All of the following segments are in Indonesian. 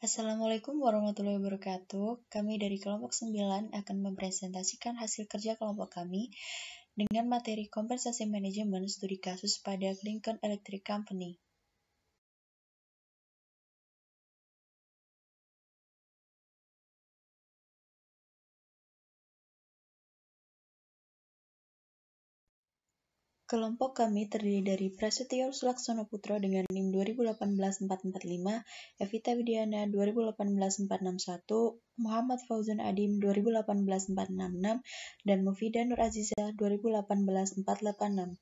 Assalamualaikum warahmatullahi wabarakatuh. Kami dari kelompok 9 akan mempresentasikan hasil kerja kelompok kami dengan materi kompensasi manajemen studi kasus pada Lincoln Electric Company. Kelompok kami terdiri dari Prasetyo Sulaksono Putro dengan NIM 2018-445, Evita Widiana 2018-461, Muhammad Fauzan Adim 2018-466, dan Mufidah Nur Aziza 2018-486.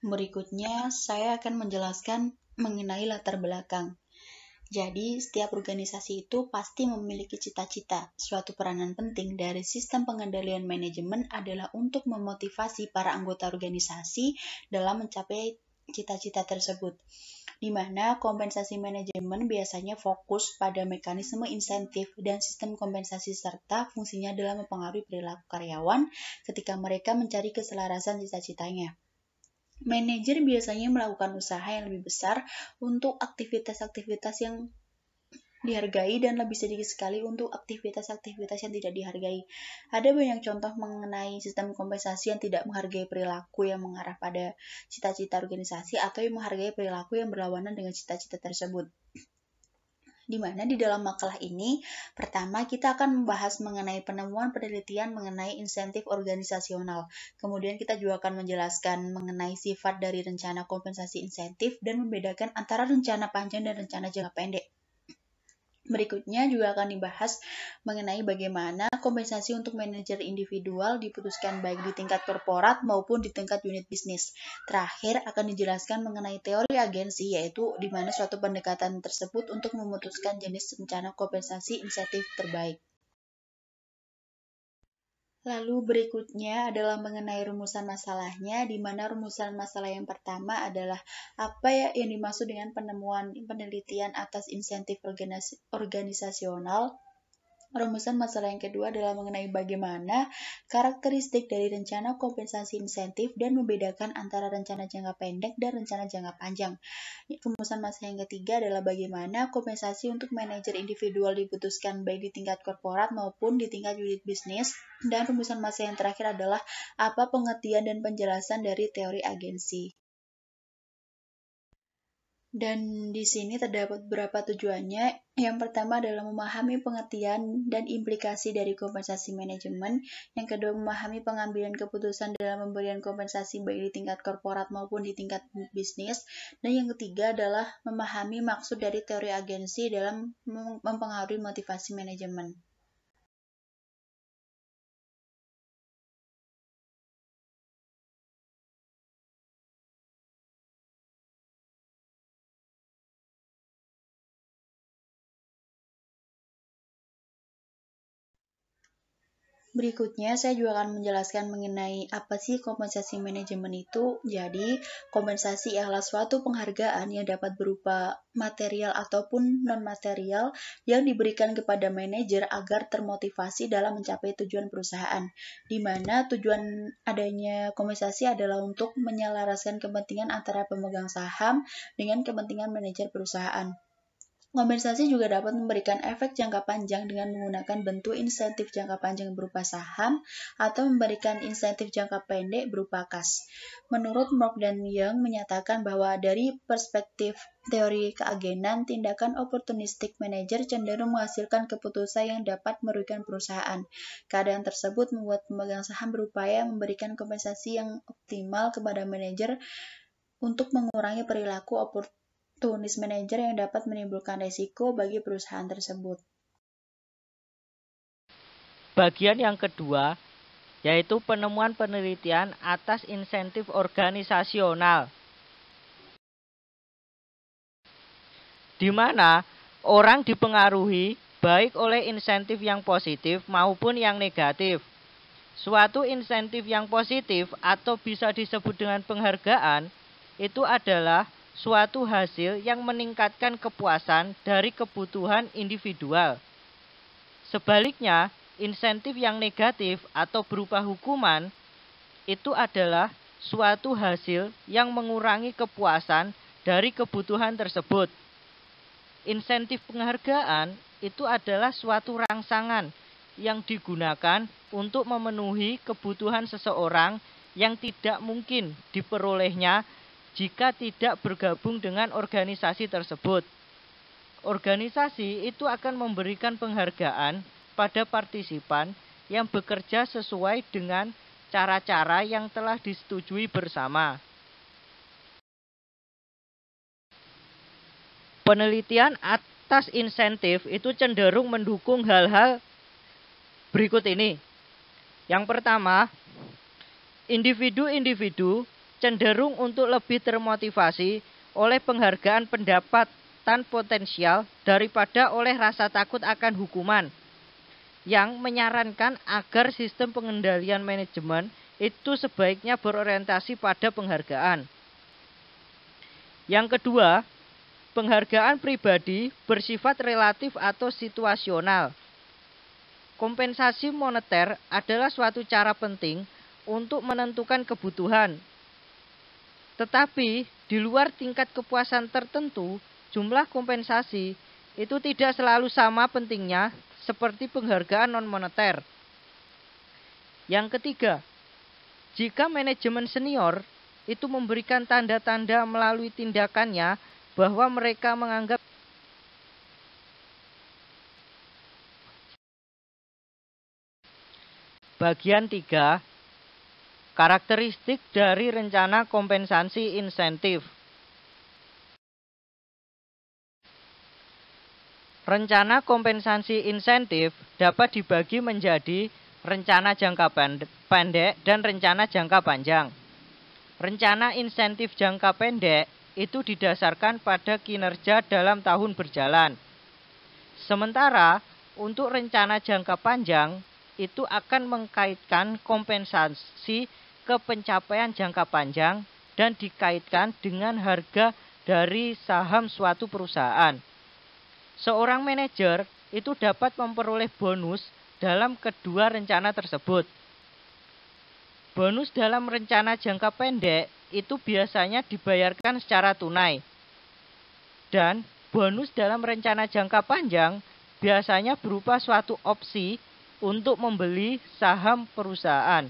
Berikutnya, saya akan menjelaskan mengenai latar belakang. Jadi, setiap organisasi itu pasti memiliki cita-cita. Suatu peranan penting dari sistem pengendalian manajemen adalah untuk memotivasi para anggota organisasi dalam mencapai cita-cita tersebut, di mana kompensasi manajemen biasanya fokus pada mekanisme insentif dan sistem kompensasi serta fungsinya dalam mempengaruhi perilaku karyawan ketika mereka mencari keselarasan cita-citanya. Manajer biasanya melakukan usaha yang lebih besar untuk aktivitas-aktivitas yang dihargai dan lebih sedikit sekali untuk aktivitas-aktivitas yang tidak dihargai. Ada banyak contoh mengenai sistem kompensasi yang tidak menghargai perilaku yang mengarah pada cita-cita organisasi atau yang menghargai perilaku yang berlawanan dengan cita-cita tersebut. Di mana di dalam makalah ini, pertama kita akan membahas mengenai penemuan penelitian mengenai insentif organisasional. Kemudian kita juga akan menjelaskan mengenai sifat dari rencana kompensasi insentif dan membedakan antara rencana panjang dan rencana jangka pendek. Berikutnya juga akan dibahas mengenai bagaimana kompensasi untuk manajer individual diputuskan baik di tingkat korporat maupun di tingkat unit bisnis. Terakhir akan dijelaskan mengenai teori agensi, yaitu di mana suatu pendekatan tersebut untuk memutuskan jenis rencana kompensasi insentif terbaik. Lalu berikutnya adalah mengenai rumusan masalahnya, di mana rumusan masalah yang pertama adalah apa yang dimaksud dengan penemuan penelitian atas insentif organisasional. Rumusan masalah yang kedua adalah mengenai bagaimana karakteristik dari rencana kompensasi insentif dan membedakan antara rencana jangka pendek dan rencana jangka panjang. Rumusan masalah yang ketiga adalah bagaimana kompensasi untuk manajer individual diputuskan baik di tingkat korporat maupun di tingkat unit bisnis. Dan rumusan masalah yang terakhir adalah apa pengertian dan penjelasan dari teori agensi. Dan di sini terdapat beberapa tujuannya. Yang pertama adalah memahami pengertian dan implikasi dari kompensasi manajemen. Yang kedua, memahami pengambilan keputusan dalam pemberian kompensasi baik di tingkat korporat maupun di tingkat bisnis. Dan yang ketiga adalah memahami maksud dari teori agensi dalam mempengaruhi motivasi manajemen. Berikutnya, saya juga akan menjelaskan mengenai apa sih kompensasi manajemen itu. Jadi, kompensasi adalah suatu penghargaan yang dapat berupa material ataupun non-material yang diberikan kepada manajer agar termotivasi dalam mencapai tujuan perusahaan. Di mana tujuan adanya kompensasi adalah untuk menyelaraskan kepentingan antara pemegang saham dengan kepentingan manajer perusahaan. Kompensasi juga dapat memberikan efek jangka panjang dengan menggunakan bentuk insentif jangka panjang berupa saham atau memberikan insentif jangka pendek berupa kas. Menurut Mork dan Young menyatakan bahwa dari perspektif teori keagenan, tindakan opportunistic manager cenderung menghasilkan keputusan yang dapat merugikan perusahaan. Keadaan tersebut membuat pemegang saham berupaya memberikan kompensasi yang optimal kepada manajer untuk mengurangi perilaku opportunis manajer yang dapat menimbulkan risiko bagi perusahaan tersebut. Bagian yang kedua yaitu penemuan penelitian atas insentif organisasional, di mana orang dipengaruhi baik oleh insentif yang positif maupun yang negatif. Suatu insentif yang positif atau bisa disebut dengan penghargaan itu adalah suatu hasil yang meningkatkan kepuasan dari kebutuhan individual. Sebaliknya, insentif yang negatif atau berupa hukuman itu adalah suatu hasil yang mengurangi kepuasan dari kebutuhan tersebut. Insentif penghargaan itu adalah suatu rangsangan yang digunakan untuk memenuhi kebutuhan seseorang yang tidak mungkin diperolehnya jika tidak bergabung dengan organisasi tersebut. Organisasi itu akan memberikan penghargaan pada partisipan yang bekerja sesuai dengan cara-cara yang telah disetujui bersama. Penelitian atas insentif itu cenderung mendukung hal-hal berikut ini. Yang pertama, individu-individu cenderung untuk lebih termotivasi oleh penghargaan pendapatan potensial daripada oleh rasa takut akan hukuman, yang menyarankan agar sistem pengendalian manajemen itu sebaiknya berorientasi pada penghargaan. Yang kedua, penghargaan pribadi bersifat relatif atau situasional. Kompensasi moneter adalah suatu cara penting untuk menentukan kebutuhan. Tetapi di luar tingkat kepuasan tertentu, jumlah kompensasi itu tidak selalu sama pentingnya seperti penghargaan non-moneter. Yang ketiga, jika manajemen senior itu memberikan tanda-tanda melalui tindakannya bahwa mereka menganggap bagian 3, karakteristik dari rencana kompensasi insentif. Rencana kompensasi insentif dapat dibagi menjadi rencana jangka pendek dan rencana jangka panjang. Rencana insentif jangka pendek itu didasarkan pada kinerja dalam tahun berjalan. Sementara untuk rencana jangka panjang itu akan mengkaitkan kompensasi ke pencapaian jangka panjang dan dikaitkan dengan harga dari saham suatu perusahaan. Seorang manajer itu dapat memperoleh bonus dalam kedua rencana tersebut. Bonus dalam rencana jangka pendek itu biasanya dibayarkan secara tunai. Dan bonus dalam rencana jangka panjang biasanya berupa suatu opsi untuk membeli saham perusahaan.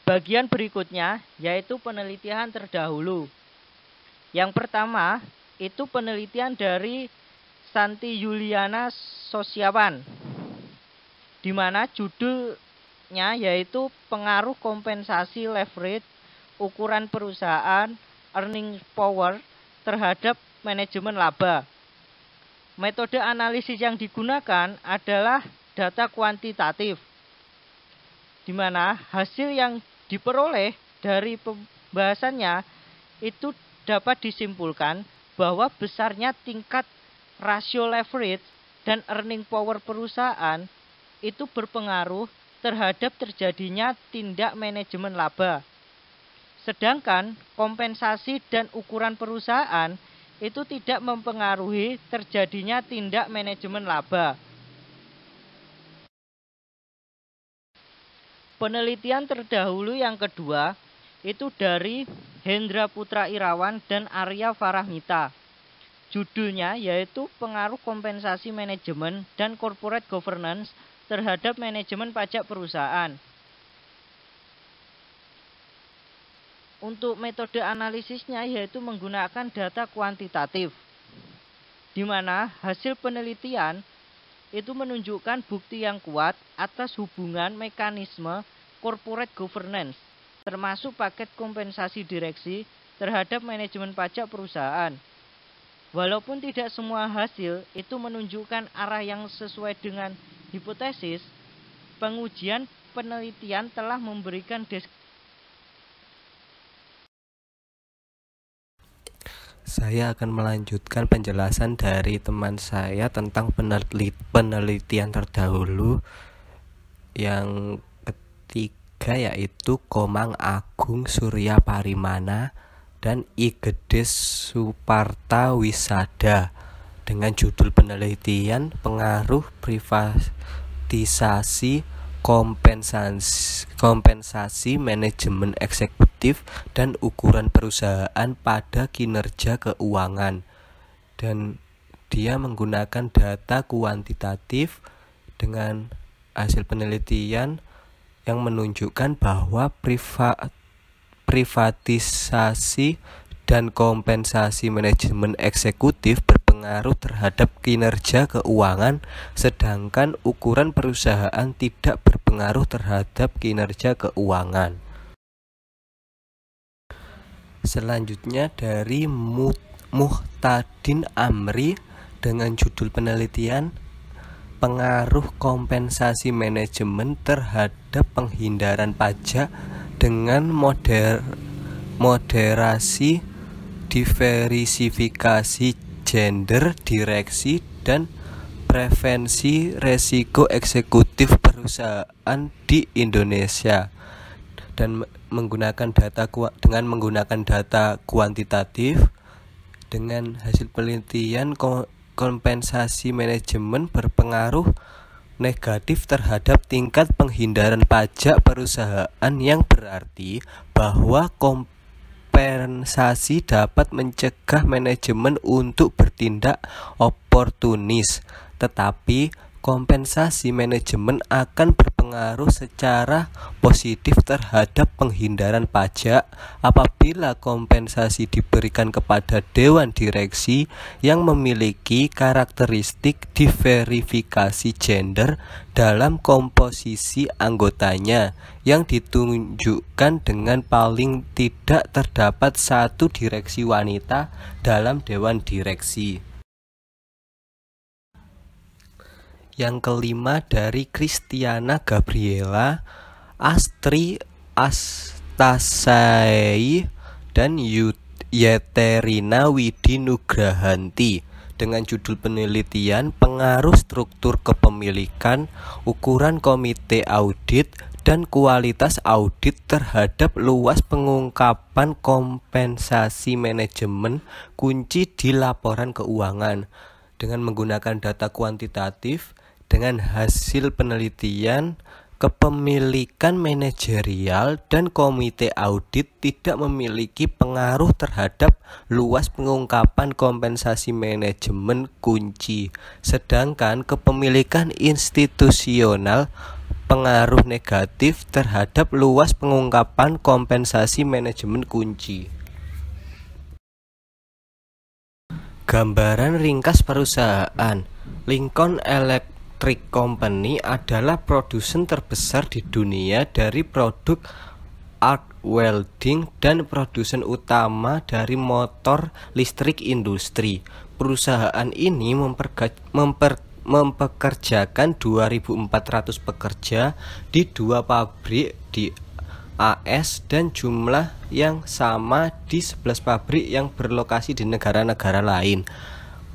Bagian berikutnya yaitu penelitian terdahulu. Yang pertama, itu penelitian dari Santi Yuliana Sosiawan, di mana judulnya yaitu pengaruh kompensasi leverage ukuran perusahaan earning power terhadap manajemen laba. Metode analisis yang digunakan adalah data kuantitatif, di mana hasil yang diperoleh dari pembahasannya itu dapat disimpulkan bahwa besarnya tingkat rasio leverage dan earning power perusahaan itu berpengaruh terhadap terjadinya tindak manajemen laba. Sedangkan kompensasi dan ukuran perusahaan itu tidak mempengaruhi terjadinya tindak manajemen laba. Penelitian terdahulu yang kedua itu dari Hendra Putra Irawan dan Arya Farahmita. Judulnya yaitu pengaruh kompensasi manajemen dan corporate governance terhadap manajemen pajak perusahaan. Untuk metode analisisnya yaitu menggunakan data kuantitatif, di mana hasil penelitian itu menunjukkan bukti yang kuat atas hubungan mekanisme corporate governance, termasuk paket kompensasi direksi terhadap manajemen pajak perusahaan. Walaupun tidak semua hasil itu menunjukkan arah yang sesuai dengan hipotesis, pengujian penelitian telah memberikan Saya akan melanjutkan penjelasan dari teman saya tentang penelitian terdahulu yang ketiga, yaitu Komang Agung Surya Parimana dan I Gedes Suparta Wisada dengan judul penelitian pengaruh privatisasi kompensasi manajemen eksekutif dan ukuran perusahaan pada kinerja keuangan. Dan dia menggunakan data kuantitatif dengan hasil penelitian yang menunjukkan bahwa privatisasi dan kompensasi manajemen eksekutif berpengaruh terhadap kinerja keuangan, sedangkan ukuran perusahaan tidak berpengaruh terhadap kinerja keuangan. Selanjutnya dari Muhtadin Amri dengan judul penelitian pengaruh kompensasi manajemen terhadap penghindaran pajak dengan moderasi diversifikasi gender direksi dan prevensi resiko eksekutif perusahaan di Indonesia dan menggunakan data kuantitatif. Dengan hasil penelitian, kompensasi manajemen berpengaruh negatif terhadap tingkat penghindaran pajak perusahaan, yang berarti bahwa kompensasi dapat mencegah manajemen untuk bertindak oportunis, tetapi kompensasi manajemen akan berpengaruh secara positif terhadap penghindaran pajak apabila kompensasi diberikan kepada dewan direksi yang memiliki karakteristik diverifikasi gender dalam komposisi anggotanya, yang ditunjukkan dengan paling tidak terdapat satu direksi wanita dalam dewan direksi. Yang kelima dari Christiana Gabriela, Astri Astasai, dan Yeterina Widi Nugrahanti dengan judul penelitian pengaruh struktur kepemilikan, ukuran komite audit, dan kualitas audit terhadap luas pengungkapan kompensasi manajemen kunci di laporan keuangan. Dengan menggunakan data kuantitatif, dengan hasil penelitian, kepemilikan manajerial dan komite audit tidak memiliki pengaruh terhadap luas pengungkapan kompensasi manajemen kunci, sedangkan kepemilikan institusional pengaruh negatif terhadap luas pengungkapan kompensasi manajemen kunci. Gambaran ringkas perusahaan. Lincoln Electric Company adalah produsen terbesar di dunia dari produk arc welding dan produsen utama dari motor listrik industri. Perusahaan ini mempekerjakan 2.400 pekerja di 2 pabrik di AS dan jumlah yang sama di 11 pabrik yang berlokasi di negara-negara lain.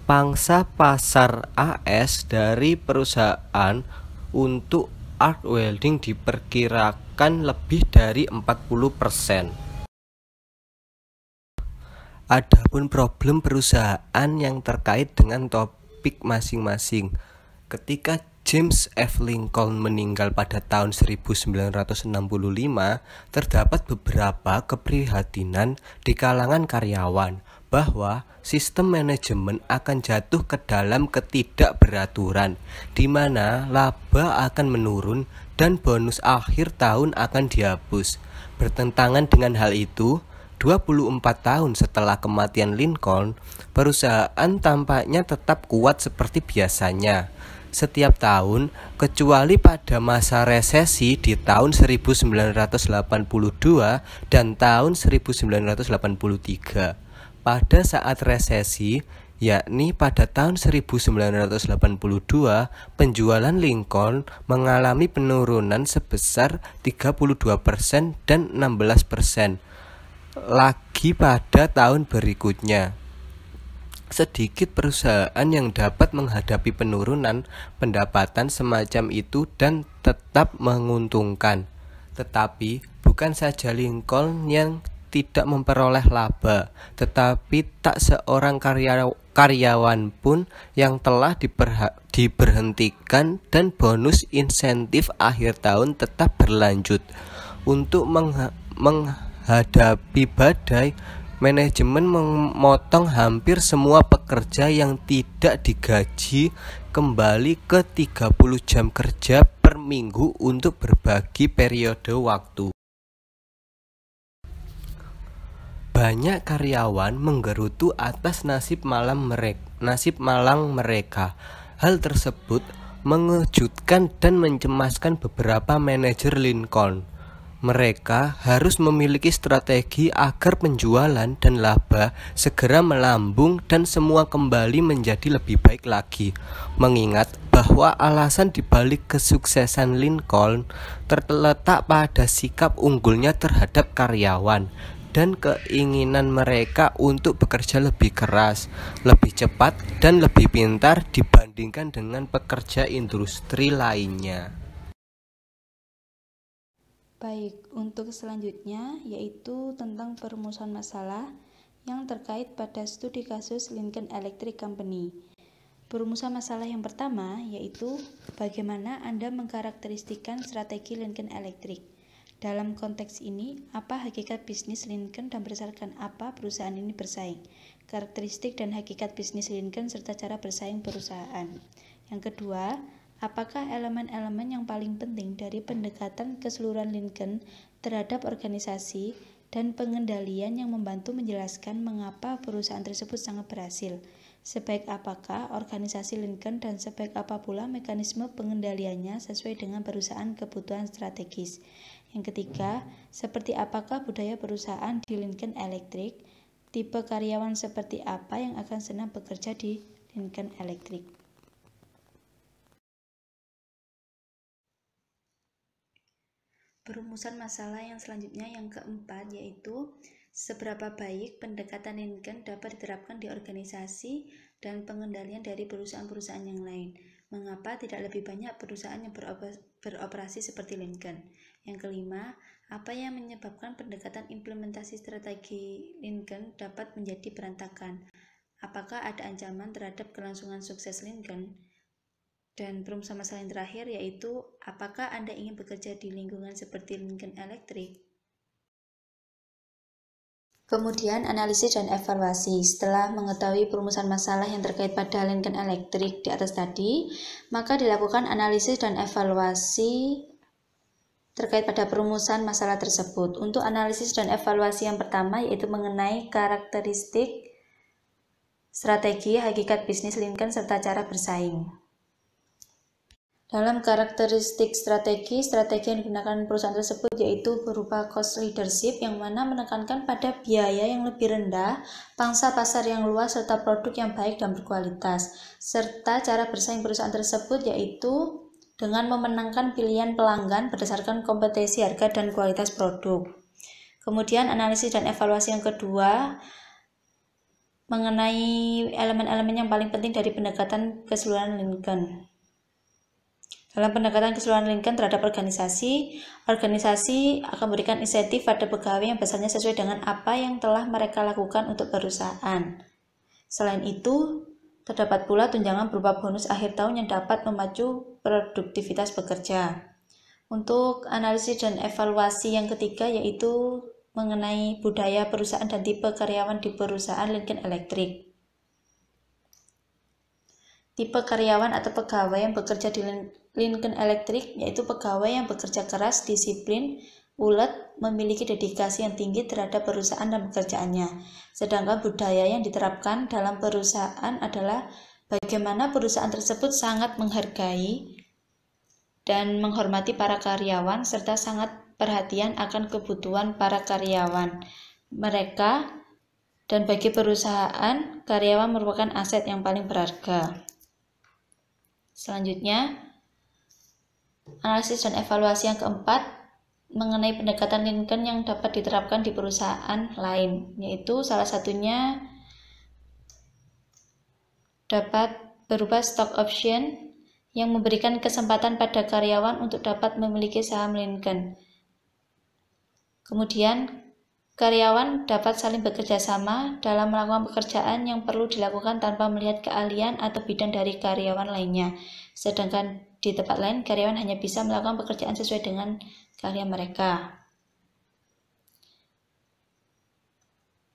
Pangsa pasar AS dari perusahaan untuk arc welding diperkirakan lebih dari 40%. Adapun problem perusahaan yang terkait dengan topik masing-masing. Ketika James F. Lincoln meninggal pada tahun 1965, terdapat beberapa keprihatinan di kalangan karyawan bahwa sistem manajemen akan jatuh ke dalam ketidakberaturan, di mana laba akan menurun dan bonus akhir tahun akan dihapus. Bertentangan dengan hal itu, 24 tahun setelah kematian Lincoln, perusahaan tampaknya tetap kuat seperti biasanya. Setiap tahun, kecuali pada masa resesi di tahun 1982 dan tahun 1983. Pada saat resesi, yakni pada tahun 1982, penjualan Lincoln mengalami penurunan sebesar 32% dan 16% lagi pada tahun berikutnya. Sedikit perusahaan yang dapat menghadapi penurunan pendapatan semacam itu dan tetap menguntungkan. Tetapi bukan saja Lincoln yang tidak memperoleh laba, tetapi tak seorang karyawan pun yang telah diberhentikan dan bonus insentif akhir tahun tetap berlanjut. Untuk menghadapi badai, manajemen memotong hampir semua pekerja yang tidak digaji kembali ke 30 jam kerja per minggu untuk berbagi periode waktu. Banyak karyawan menggerutu atas nasib malang mereka. Hal tersebut mengejutkan dan mencemaskan beberapa manajer Lincoln. Mereka harus memiliki strategi agar penjualan dan laba segera melambung dan semua kembali menjadi lebih baik lagi. Mengingat bahwa alasan dibalik kesuksesan Lincoln terletak pada sikap unggulnya terhadap karyawan dan keinginan mereka untuk bekerja lebih keras, lebih cepat, dan lebih pintar dibandingkan dengan pekerja industri lainnya. Baik, untuk selanjutnya yaitu tentang perumusan masalah yang terkait pada studi kasus Lincoln Electric Company. Perumusan masalah yang pertama yaitu bagaimana Anda mengkarakteristikkan strategi Lincoln Electric. Dalam konteks ini, apa hakikat bisnis Lincoln dan berdasarkan apa perusahaan ini bersaing? Karakteristik dan hakikat bisnis Lincoln serta cara bersaing perusahaan. Yang kedua, apakah elemen-elemen yang paling penting dari pendekatan keseluruhan Lincoln terhadap organisasi dan pengendalian yang membantu menjelaskan mengapa perusahaan tersebut sangat berhasil? Sebaik apakah organisasi Lincoln dan sebaik apa pula mekanisme pengendaliannya sesuai dengan perusahaan kebutuhan strategis? Yang ketiga, seperti apakah budaya perusahaan di Lincoln Electric? Tipe karyawan seperti apa yang akan senang bekerja di Lincoln Electric? Perumusan masalah yang selanjutnya yang keempat yaitu seberapa baik pendekatan Lincoln dapat diterapkan di organisasi dan pengendalian dari perusahaan-perusahaan yang lain. Mengapa tidak lebih banyak perusahaan yang beroperasi seperti Lincoln? Yang kelima, apa yang menyebabkan pendekatan implementasi strategi Lincoln dapat menjadi berantakan? Apakah ada ancaman terhadap kelangsungan sukses Lincoln? Dan perumusan masalah yang terakhir yaitu, apakah Anda ingin bekerja di lingkungan seperti Lincoln Electric? Kemudian analisis dan evaluasi. Setelah mengetahui perumusan masalah yang terkait pada Lincoln Electric di atas tadi, maka dilakukan analisis dan evaluasi terkait pada perumusan masalah tersebut. Untuk analisis dan evaluasi yang pertama yaitu mengenai karakteristik, strategi, hakikat bisnis Lincoln serta cara bersaing. Dalam karakteristik strategi yang digunakan perusahaan tersebut yaitu berupa cost leadership yang mana menekankan pada biaya yang lebih rendah, pangsa pasar yang luas, serta produk yang baik dan berkualitas. Serta cara bersaing perusahaan tersebut yaitu dengan memenangkan pilihan pelanggan berdasarkan kompetensi harga dan kualitas produk. Kemudian analisis dan evaluasi yang kedua mengenai elemen-elemen yang paling penting dari pendekatan keseluruhan Lincoln. Dalam pendekatan keseluruhan Lincoln terhadap organisasi akan memberikan insentif pada pegawai yang besarnya sesuai dengan apa yang telah mereka lakukan untuk perusahaan. Selain itu, terdapat pula tunjangan berupa bonus akhir tahun yang dapat memacu produktivitas bekerja. Untuk analisis dan evaluasi yang ketiga yaitu mengenai budaya perusahaan dan tipe karyawan di perusahaan Lincoln Electric. Tipe karyawan atau pegawai yang bekerja di Lincoln Electric yaitu pegawai yang bekerja keras, disiplin, ulet, memiliki dedikasi yang tinggi terhadap perusahaan dan pekerjaannya. Sedangkan budaya yang diterapkan dalam perusahaan adalah bagaimana perusahaan tersebut sangat menghargai dan menghormati para karyawan serta sangat perhatian akan kebutuhan para karyawan mereka, dan bagi perusahaan, karyawan merupakan aset yang paling berharga. Selanjutnya, analisis dan evaluasi yang keempat mengenai pendekatan Lincoln yang dapat diterapkan di perusahaan lain, yaitu salah satunya dapat berupa stock option yang memberikan kesempatan pada karyawan untuk dapat memiliki saham Lincoln. Kemudian, Karyawan dapat saling bekerja sama dalam melakukan pekerjaan yang perlu dilakukan tanpa melihat keahlian atau bidang dari karyawan lainnya. Sedangkan di tempat lain, karyawan hanya bisa melakukan pekerjaan sesuai dengan keahlian mereka.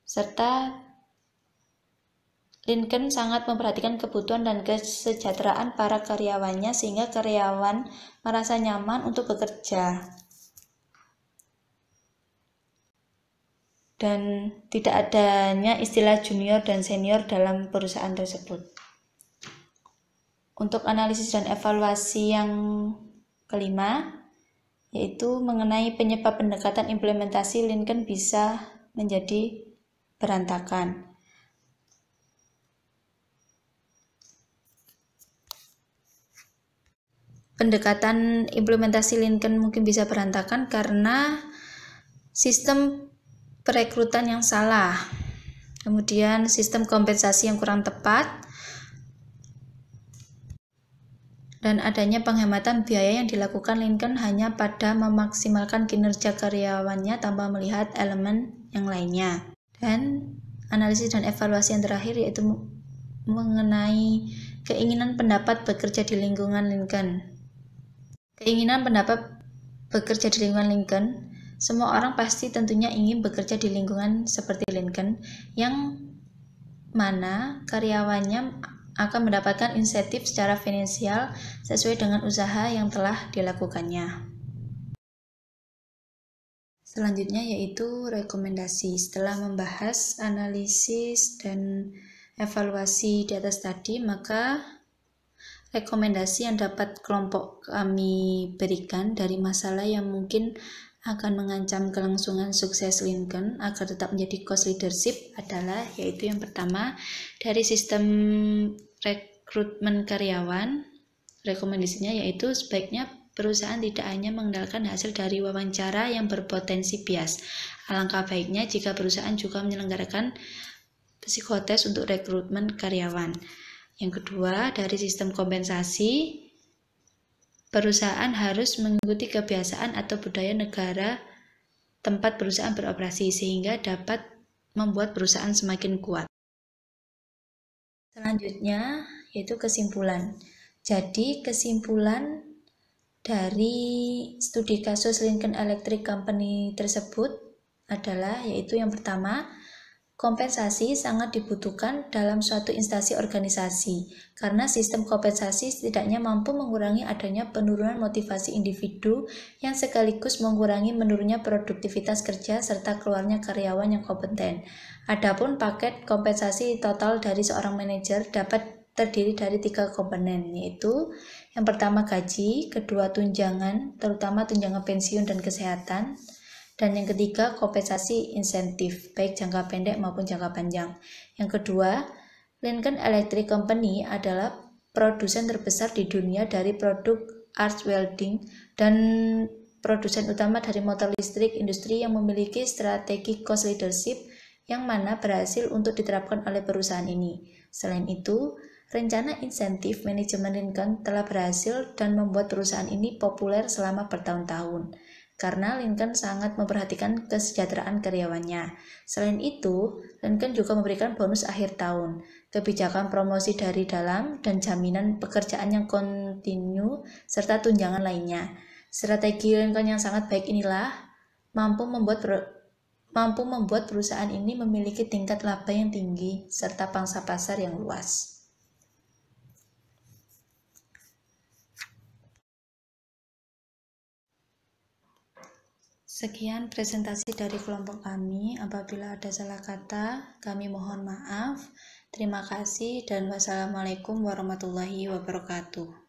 Serta Lincoln sangat memperhatikan kebutuhan dan kesejahteraan para karyawannya sehingga karyawan merasa nyaman untuk bekerja. Dan tidak adanya istilah junior dan senior dalam perusahaan tersebut. Untuk analisis dan evaluasi yang kelima, yaitu mengenai penyebab pendekatan implementasi Lincoln bisa menjadi berantakan. Pendekatan implementasi Lincoln mungkin bisa berantakan karena sistem perekrutan yang salah, kemudian sistem kompensasi yang kurang tepat, dan adanya penghematan biaya yang dilakukan Lincoln hanya pada memaksimalkan kinerja karyawannya tanpa melihat elemen yang lainnya. Dan analisis dan evaluasi yang terakhir yaitu mengenai keinginan pendapat bekerja di lingkungan Lincoln. Keinginan pendapat bekerja di lingkungan Lincoln, semua orang pasti tentunya ingin bekerja di lingkungan seperti Lincoln, yang mana karyawannya akan mendapatkan insentif secara finansial sesuai dengan usaha yang telah dilakukannya. Selanjutnya yaitu rekomendasi. Setelah membahas analisis dan evaluasi di atas tadi, maka rekomendasi yang dapat kelompok kami berikan dari masalah yang mungkin akan mengancam kelangsungan sukses Lincoln agar tetap menjadi cost leadership adalah yaitu yang pertama, dari sistem rekrutmen karyawan, rekomendasinya yaitu sebaiknya perusahaan tidak hanya mengandalkan hasil dari wawancara yang berpotensi bias. Alangkah baiknya jika perusahaan juga menyelenggarakan psikotes untuk rekrutmen karyawan. Yang kedua, dari sistem kompensasi, perusahaan harus mengikuti kebiasaan atau budaya negara tempat perusahaan beroperasi sehingga dapat membuat perusahaan semakin kuat. Selanjutnya yaitu kesimpulan. Jadi kesimpulan dari studi kasus Lincoln Electric Company tersebut adalah yaitu yang pertama, kompensasi sangat dibutuhkan dalam suatu instansi organisasi, karena sistem kompensasi setidaknya mampu mengurangi adanya penurunan motivasi individu yang sekaligus mengurangi menurunnya produktivitas kerja serta keluarnya karyawan yang kompeten. Adapun paket kompensasi total dari seorang manajer dapat terdiri dari 3 komponen, yaitu yang pertama gaji, kedua tunjangan, terutama tunjangan pensiun dan kesehatan, dan yang ketiga, kompensasi insentif, baik jangka pendek maupun jangka panjang. Yang kedua, Lincoln Electric Company adalah produsen terbesar di dunia dari produk arc welding dan produsen utama dari motor listrik, industri yang memiliki strategi cost leadership yang mana berhasil untuk diterapkan oleh perusahaan ini. Selain itu, rencana insentif manajemen Lincoln telah berhasil dan membuat perusahaan ini populer selama bertahun-tahun, karena Lincoln sangat memperhatikan kesejahteraan karyawannya. Selain itu, Lincoln juga memberikan bonus akhir tahun, kebijakan promosi dari dalam, dan jaminan pekerjaan yang kontinu, serta tunjangan lainnya. Strategi Lincoln yang sangat baik inilah mampu membuat perusahaan ini memiliki tingkat laba yang tinggi, serta pangsa pasar yang luas. Sekian presentasi dari kelompok kami. Apabila ada salah kata, kami mohon maaf. Terima kasih dan wassalamualaikum warahmatullahi wabarakatuh.